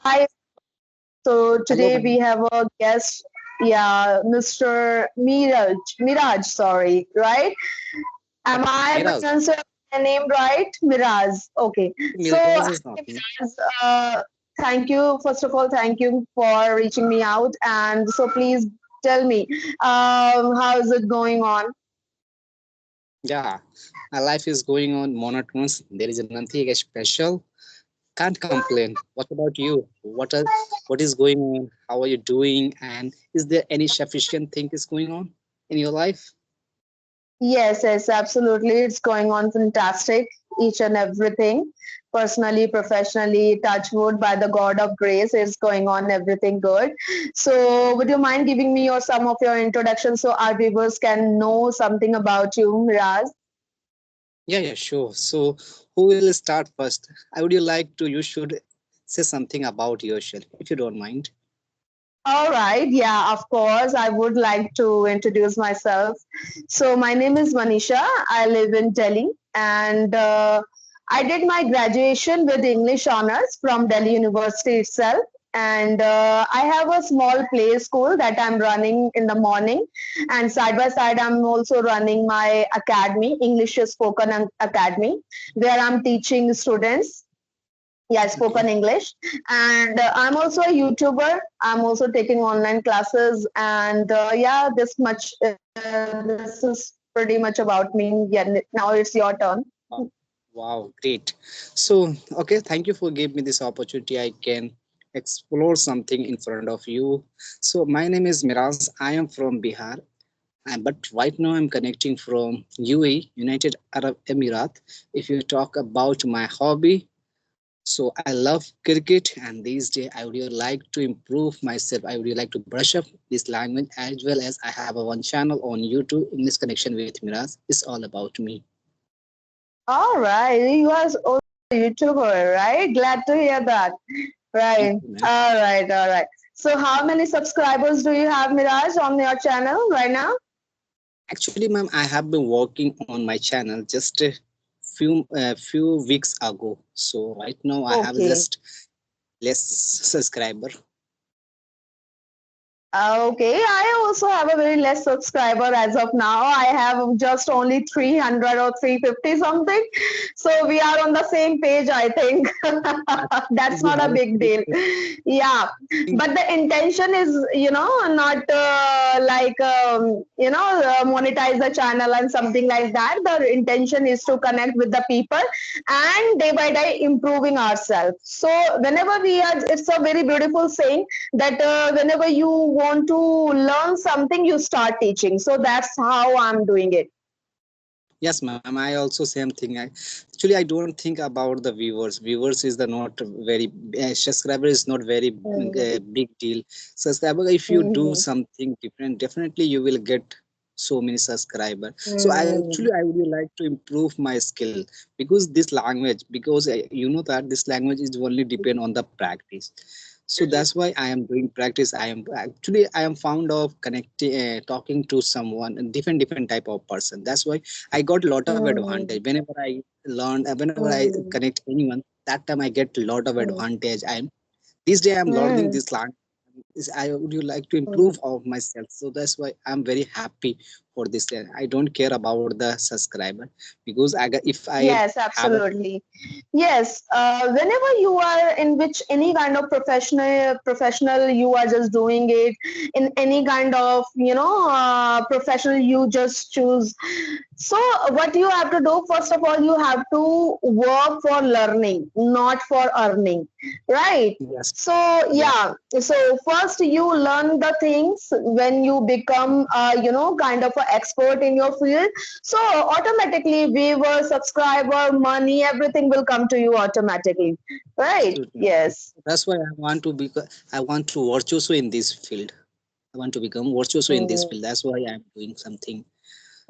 Hi. So Hello, today we ma'am. have a guest, yeah, Mr. Miraj, sorry, right? Am Yeah, I Miraz. pronouncing your name right? Miraj. Okay. So, Miraz hi, is not me. Miraj. Thank you. First of all, thank you for reaching me out. And so, please tell me, how is it going on? Yeah, my life is going on monotonous. There is nothing special. Can't complain. What about you? What is going on? How are you doing? And is there any sufficient thing is going on in your life? Yes, yes, absolutely. It's going on fantastic, each and everything. Personally, professionally, touch wood by the God of grace, it's going on everything good. So, would you mind giving me your some of your introduction so our viewers can know something about you, Miraz? Yeah, sure. So, who will start first? I would you like to? You should say something about yourself, if you don't mind. All right, yeah, of course. I would like to introduce myself. So, my name is Manisha. I live in Delhi, and I did my graduation with English honors from Delhi University itself. And I have a small play school that I'm running in the morning, and side by side, I'm also running my academy, English Spoken Academy, where I'm teaching students, yeah, spoken Okay. English. And I'm also a YouTuber. I'm also taking online classes. And yeah, this is pretty much about me. Yeah, now it's your turn. Wow, wow, great. So, okay, thank you for giving me this opportunity. I can explore something in front of you. So, my name is Miraz. I am from Bihar, but right now I'm connecting from UAE, United Arab Emirates. If you talk about my hobby, so I love cricket, and these days I would really like to improve myself. I would really like to brush up this language as well as I have a one channel on YouTube, English Connection with Miraz. It's all about me. All right. You are also a YouTuber, right? Glad to hear that. Thank Right. you, man. All right. All right. So, how many subscribers do you have, Miraj, on your channel right now? Actually, ma'am, I have been working on my channel just a few weeks ago. So right now I have Okay. just less subscriber. Okay, I also have a very less subscriber as of now. I have just only 300 or 350 something. So we are on the same page, I think. Actually, That's we not have a a big deal. Yeah, thing. but the intention is, not like, monetize the channel and something like that. The intention is to connect with the people and day by day improving ourselves. So whenever we are, it's a very beautiful saying that whenever you want to learn something, you start teaching. So that's how I'm doing it. Yes, ma'am. I also same thing. Actually, I don't think about the viewers. Viewers is the not very subscriber is not very big deal. Subscriber, if you do Mhm. something different, definitely you will get so many subscriber. So Mhm. I would like to improve my skill because this language, because you know that this language is only depend on the practice. So that's why I am doing practice. I am fond of connecting, talking to someone, a different type of person. That's why I got a lot of advantage Mhm. whenever I learn, whenever I Mhm. connect anyone. That time I get a lot of Mhm. advantage. I'm this day I'm learning Mhm. this language. I would you like to Mhm. improve of myself. So that's why I'm very happy for this. I don't care about the subscriber because if I Yes, have a absolutely. Yes, whenever you are in which any kind of professional, you are just doing it in any kind of professional. You just choose. So what you have to do, first of all, you have to work for learning, not for earning, right? yes, So yes. yeah, so first you learn the things. When you become kind of an expert in your field, so automatically viewer, subscriber, money, everything will come to you automatically, right? Absolutely. Yes. That's why I want to be. I want to virtuoso in this field. I want to become virtuoso in this Mm, field. That's why I'm doing something.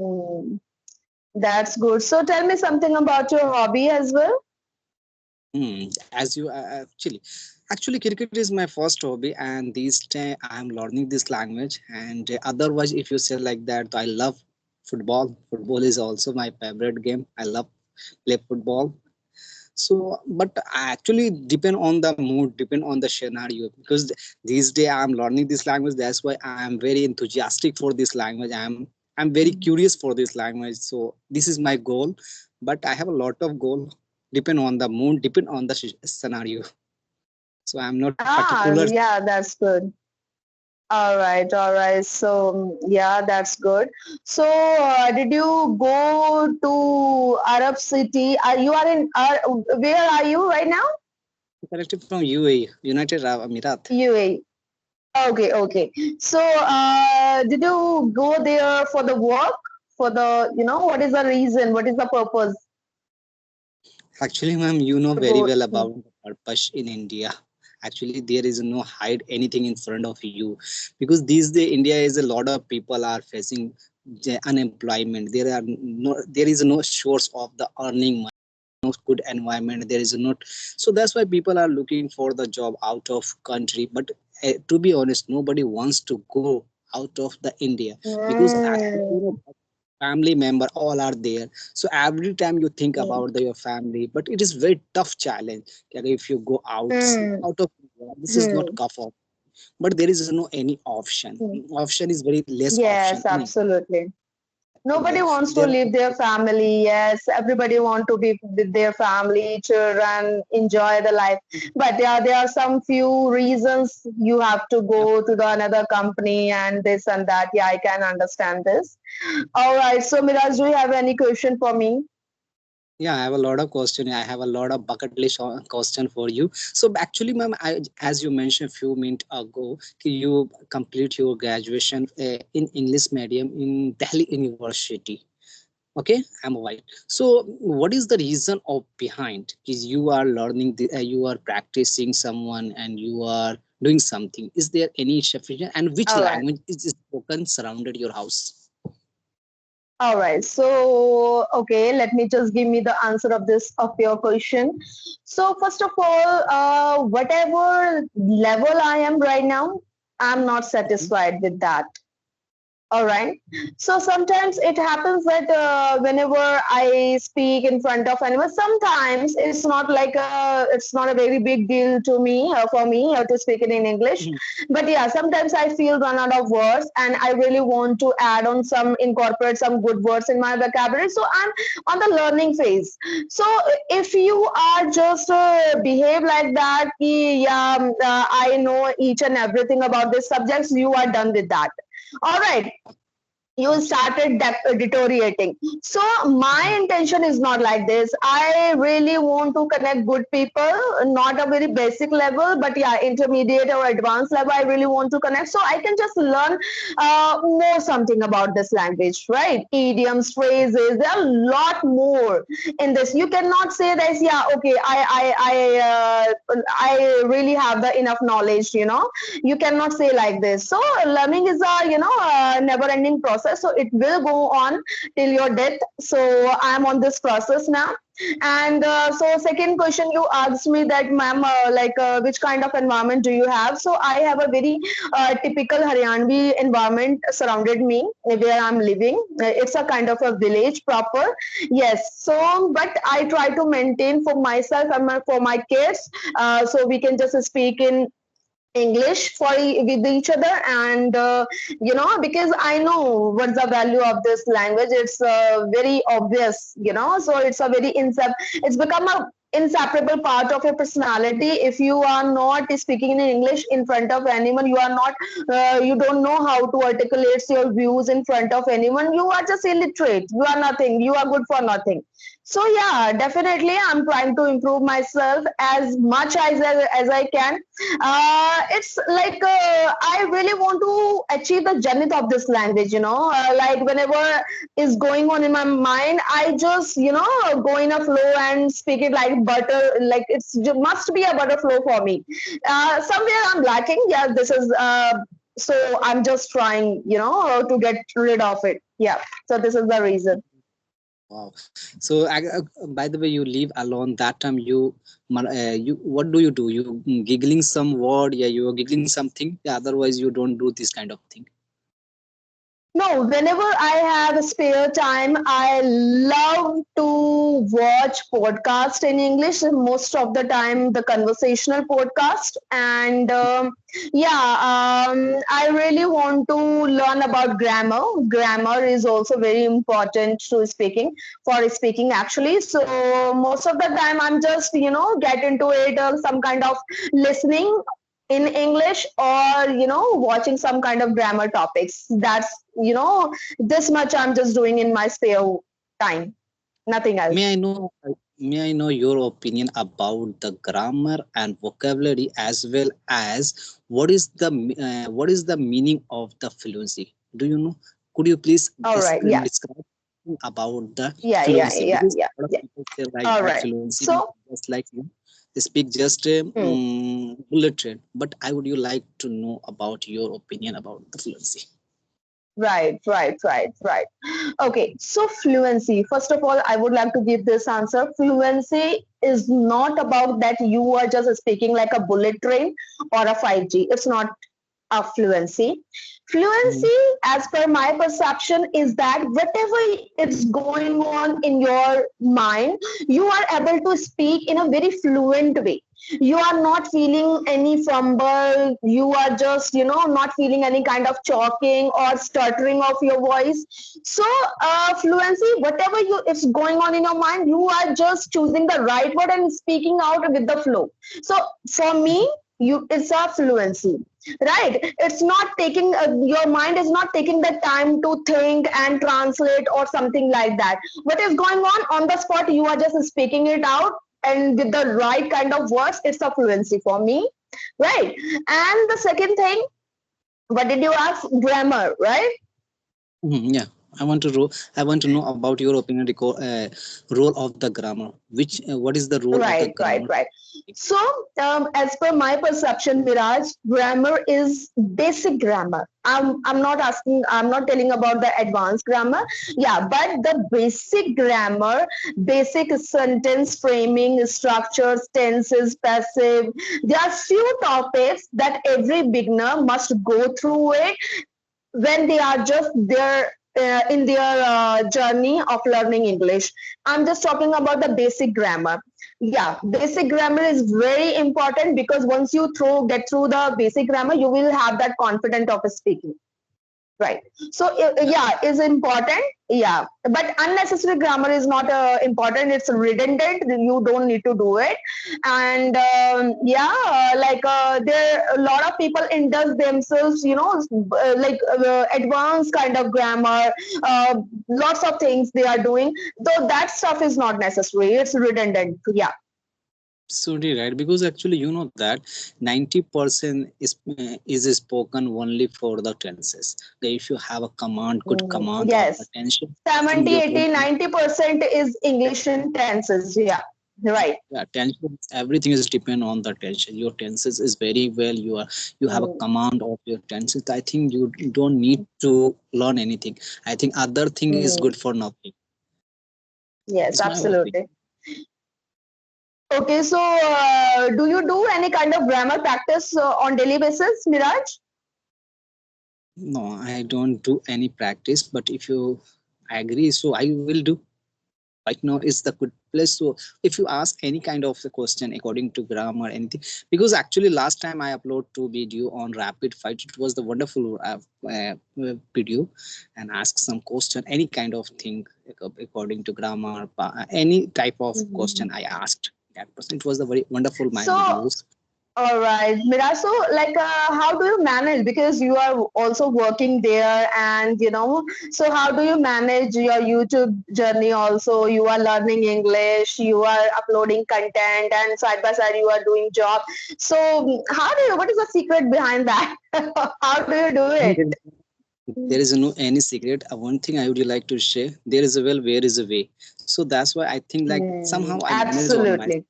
mm. That's good. So tell me something about your hobby as well. As you actually, cricket is my first hobby, and these day I'm learning this language. And otherwise, if you say like that, I love football. Football is also my favorite game. I love play football. So, but I actually depend on the mood, depend on the scenario. Because these days I'm learning this language. That's why I am very enthusiastic for this language. I'm very curious for this language. So this is my goal. But I have a lot of goal. Depend on the mood, depend on the scenario. So I'm not Ah, particular. yeah, that's good. All right, all right. So, yeah, that's good. So, did you go to Arab city? You are in, where are you right now? Connected from UAE, United Arab Emirat. UAE. Okay, okay. So, did you go there for the work? For the, what is the reason? What is the purpose Actually, ma'am, you know to very go? well about the purpose in India. Actually, there is no hide anything in front of you, because these days India is a lot of people are facing unemployment. There is no source of the earning money, no good environment. There is not, so that's why people are looking for the job out of country. But to be honest, nobody wants to go out of the India, because actually, Mm, family member all are there. So every time you think mm, about your family, but it is very tough challenge. Like if you go mm, out of India, this is not mm, tough op- but there is no any option. mm. Option is very less option Yes, in India. absolutely. So Nobody wants to there leave their family. Yes, everybody want to be with their family, children, enjoy the life. But yeah, there are some few reasons you have to go to the another company and this and that. Yeah, I can understand this. All right. So Miraj, do you have any question for me? Yeah, I have a lot of question. I have a lot of bucket list question for you. So actually, ma'am, as you mentioned a few minutes ago, you complete your graduation in English medium in Delhi University. Okay, I'm right. So what is the reason of behind? Is you are learning you are practicing someone and you are doing something. Is there any sufficient, and which All right. language is spoken surrounded your house? All right. So, okay, let me just give me the answer of this of your question. So, first of all, whatever level I am right now, I'm not Mhm. satisfied with that. All right. So sometimes it happens that whenever I speak in front of anyone, sometimes it's not a very big deal to me for me to speak it in English. Mhm. But yeah, sometimes I feel run out of words, and I really want to add on some incorporate some good words in my vocabulary. So I'm on the learning phase. So if you are just behave like that, ki, yeah, I know each and everything about this subjects, you are done with that. All right, you started deteriorating. So my intention is not like this. I really want to connect good people, not a very basic level, but yeah, intermediate or advanced level. I really want to connect, so I can just learn more something about this language, right? Idioms, phrases, there are a lot more in this. You cannot say that, yeah, okay, I really have the enough knowledge, you cannot say like this. So learning is a never ending process, so it will go on till your death. So I am on this process now. And so second question you asked me that, ma'am, which kind of environment do you have? So I have a very typical Haryanvi environment surrounded me where I'm living. It's a kind of a village proper. Yes. So but I try to maintain for myself and for my kids, so we can just speak in English with each other. And because I know what's the value of this language. It's very obvious, so it's a very it's become a inseparable part of your personality. If you are not speaking in English in front of anyone, you are not you don't know how to articulate your views in front of anyone, you are just illiterate, you are nothing, you are good for nothing. So yeah, definitely I'm trying to improve myself as much as I can. It's like I really want to achieve the zenith of this language. Like whenever is going on in my mind, I just go in a flow and speak it like butter. Like must be a butter flow for me. Somewhere I'm lacking. Yeah, this is. So I'm just trying, to get rid of it. Yeah. So this is the reason. Wow. So by the way, you live alone. That time you what do? You giggling some word? Yeah, you are giggling something. Yeah, otherwise you don't do this kind of thing. No, whenever I have spare time, I love to watch podcast in English. Most of the time, the conversational podcast, and I really want to learn about grammar. Grammar is also very important to speaking for speaking actually. So most of the time, I'm just get into it, some kind of listening in English, or watching some kind of grammar topics. That's this much I'm just doing in my spare time, nothing May else. I know may I know your opinion about the grammar and vocabulary, as well as what is the meaning of the fluency? Do you know? Could you please All right, yeah, describe about the yeah, yeah, fluency? yeah, Because yeah, a lot of yeah. people say like All that right, fluency means so just like you speak just a hmm, bullet train. But I would you like to know about your opinion about the fluency? right. Okay, so fluency, first of all, I would like to give this answer. Fluency is not about that you are just speaking like a bullet train or a 5G. It's not of fluency. Mhm. Fluency, as per my perception, is that whatever is going on in your mind, you are able to speak in a very fluent way. You are not feeling any fumble. You are just, not feeling any kind of choking or stuttering of your voice. So, fluency, whatever you is going on in your mind, you are just choosing the right word and speaking out with the flow. So, for me, it's a fluency, right? It's not taking your mind is not taking the time to think and translate or something like that. What is going on the spot, you are just speaking it out, and with the right kind of words, it's a fluency for me, right? And the second thing, what did you ask? Grammar, right? Yeah, I want to know about your opinion role of the grammar. What is the role of the grammar? Right. So, as per my perception, Miraj, grammar is basic grammar. I'm not asking, I'm not telling about the advanced grammar. Yeah, but the basic grammar, basic sentence framing, structures, tenses, passive. There are few topics that every beginner must go through it when they are just there in their journey of learning English. I'm just talking about the basic grammar. Yeah, basic grammar is very important because once you get through the basic grammar, you will have that confidence of speaking. Right. So Yeah. yeah, is important. Yeah, but unnecessary grammar is not important. It's redundant. You don't need to do it. And there a lot of people indulge themselves, advanced kind of grammar. Lots of things they are doing. Though that stuff is not necessary. It's redundant. Yeah. Absolutely right. Because actually, you know that 90% is spoken only for the tenses. Okay, if you have a command, good command or the Yes. tension, I think 70, your 80, whole 90% is English in tenses. Yeah. Right. yeah, tension, everything is depend on the tension. Your tenses is very well. You have a Mm. command of your tenses. I think you don't need to learn anything. I think other thing is good Mm. for nothing. Yes, It's my opinion. absolutely. Okay, so do you do any kind of grammar practice on daily basis, Miraj? No, I don't do any practice, but if you agree, so I will do. Right now is the good place. So if you ask any kind of the question according to grammar, anything, because actually last time I upload to video on rapid fight, it was the wonderful video, and ask some question, any kind of thing according to grammar, any type of question Mhm. I asked that person. It was the very wonderful my So, videos. all right, Miraj. So, how do you manage? Because you are also working there, and so how do you manage your YouTube journey? Also, you are learning English, you are uploading content, and side by side you are doing job. So, how do you? What is the secret behind that? How do you do it? There is no any secret. One thing I would like to share: there is a well, where is a way. So that's why I think like somehow I manage on my. Absolutely.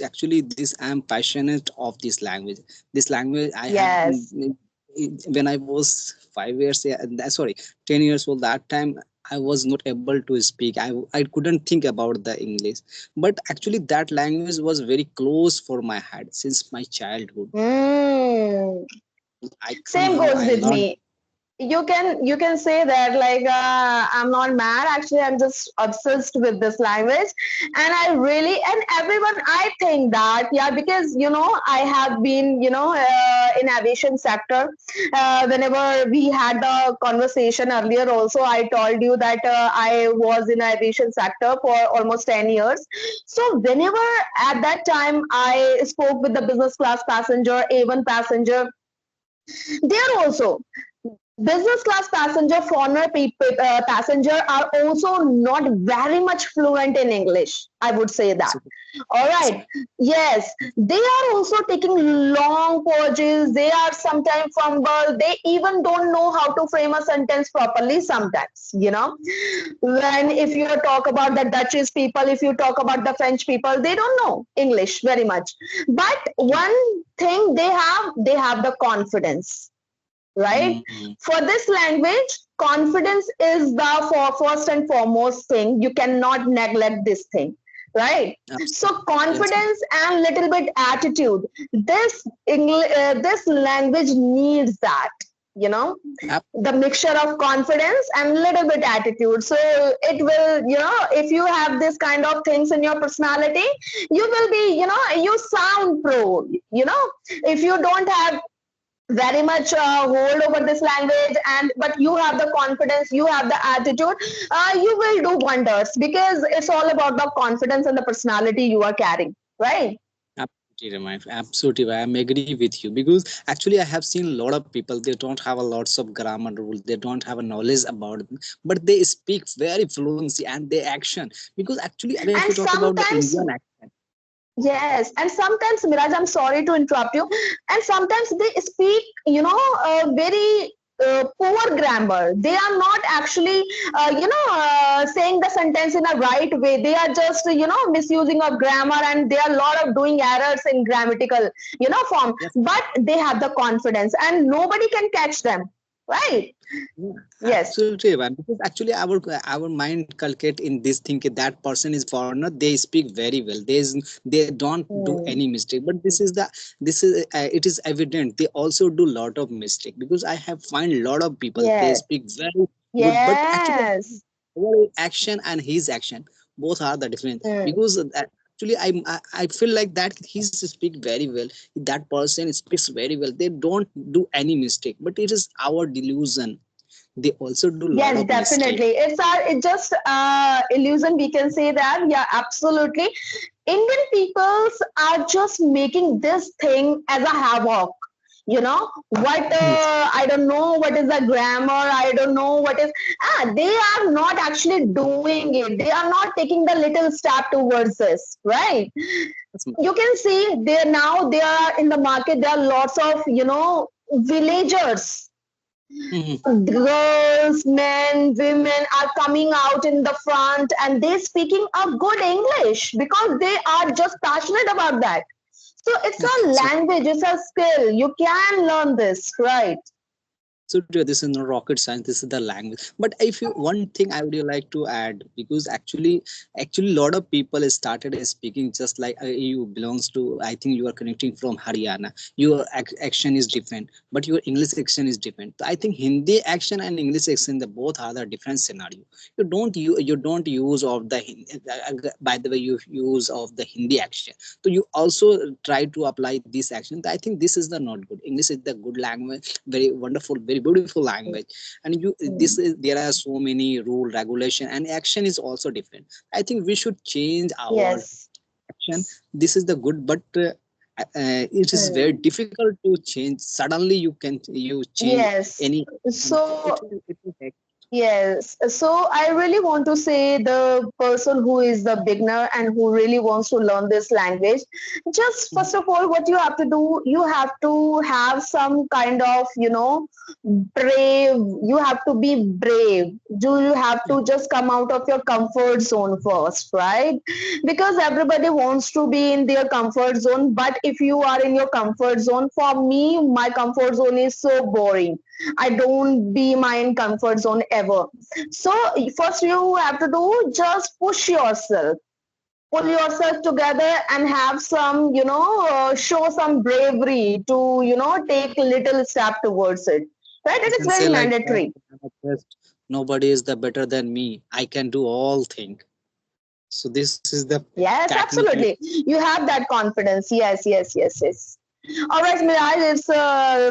Actually this I am passionate of this language. This language I have Yes. when I was 5 years, yeah, sorry, 10 years old. That time I was not able to speak. I couldn't think about the English, but actually that language was very close for my heart since my childhood. Mm. I Same somehow goes I with learned. me. you can say that, like, I'm not mad, actually I'm just obsessed with this language. And I really, and everyone, I think that, yeah, because I have been in aviation sector. Whenever we had the conversation earlier also, I told you that I was in aviation sector for almost 10 years. So whenever at that time I spoke with the business class passenger, A1 passenger, there also business class passenger, foreigner passenger are also not very much fluent in English. I would say that. So All yes, right. ma'am. Yes, they are also taking long pauses. They are sometimes fumble. They even don't know how to frame a sentence properly sometimes. When if you talk about the Dutch people, if you talk about the French people, they don't know English very much. But one thing they have the confidence, right? Mm, For this language, confidence is the first and foremost thing. You cannot neglect this thing, right? So absolutely. Yes, ma'am. confidence and little bit attitude. This language needs that, you know the mixture of confidence and little bit attitude. So it will, if you have this kind of things in your personality, you will be, you sound pro. If you don't have very much hold over this language, and but you have the confidence, you have the attitude, you will do wonders, because it's all about the confidence and the personality you are carrying, right? Absolutely, Ramesh. Absolutely, I'm agree with you because actually I have seen a lot of people. They don't have a lots of grammar rules. They don't have a knowledge about it, but they speak very fluency and they action. Because actually, I mean, if And you talk about the sometimes, Indian accent, yes, and sometimes, Miraj, I'm sorry to interrupt you. And sometimes they speak, very poor grammar. They are not actually, saying the sentence in a right way. They are just, misusing of grammar, and there are a lot of doing errors in grammatical, form. yes, But they have the confidence, and nobody can catch them, right? yeah, Yes, absolutely, man. Because actually, our mind calculate in this thing that that person is foreigner. They speak very well. They don't do any mm, mistake. But it is evident they also do lot of mistake because I have find a lot of people they yes, speak very good, but actually yes, our action and his action both are the different mm, because actually I feel like that he speak very well, that person speaks very well, they don't do any mistake, but it is our delusion, they also do a lot yes, of mistake. definitely. It's just illusion. We can say that. Yeah, absolutely. Indian peoples are just making this thing as a havoc. What, I don't know what is the grammar. I don't know what is. They are not actually doing it. They are not taking the little step towards this, right? Yes, You can see there now. They are in the market. There are lots of villagers, mhm. girls, men, women are coming out in the front, and they speaking a good English because they are just passionate about that. So it's a So language, it's a skill. You can learn this, right? absolutely, this is not rocket science. This is the language. But if you one thing I would like to add because actually, a lot of people started speaking just like you belongs to. I think you are connecting from Haryana. Your action is different, but your English action is different. I think Hindi action and English action, the both are the different scenario. You don't use of the by the way you use of the Hindi action. So you also try to apply this action. I think this is the not good. English is the good language, very wonderful, very beautiful language, and you this is there are so many rule regulation and action is also different. I think we should change our Yes. action. This is the good, but it is very Mm. difficult to change suddenly. You change Yes. any action. So It will take. yes. So I really want to say the person who is the beginner and who really wants to learn this language, just first of all, what you have to do, you have to have some kind of, brave. You have to be brave. Do you have to just come out of your comfort zone first, right? Because everybody wants to be in their comfort zone. But if you are in your comfort zone, for me, my comfort zone is so boring. I don't be my in comfort zone ever. So first you have to do, just push yourself, pull yourself together, and have some, show some bravery to, take little step towards it. right? You It is can very say like that. mandatory. I'm a best. Nobody is the better than me. I can do all thing. So this is the Yes, technique. absolutely. You have that confidence. Yes, yes, yes, yes. All right, Miraj, this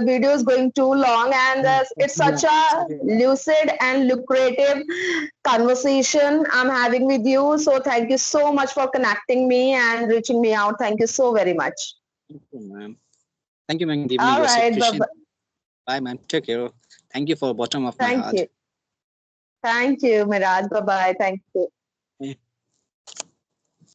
video is going too long, and it's Yeah. such a Sorry. lucid and lucrative conversation I'm having with you. So, thank you so much for connecting me and reaching me out. Thank you so very much. Thank you, ma'am. Thank you, ma'am. Give me All your right, bye sufficient. bye. Bye, ma'am. Take care. Thank you for bottom of my Thank heart. you. Thank you, Miraj. Bye bye. Thank you.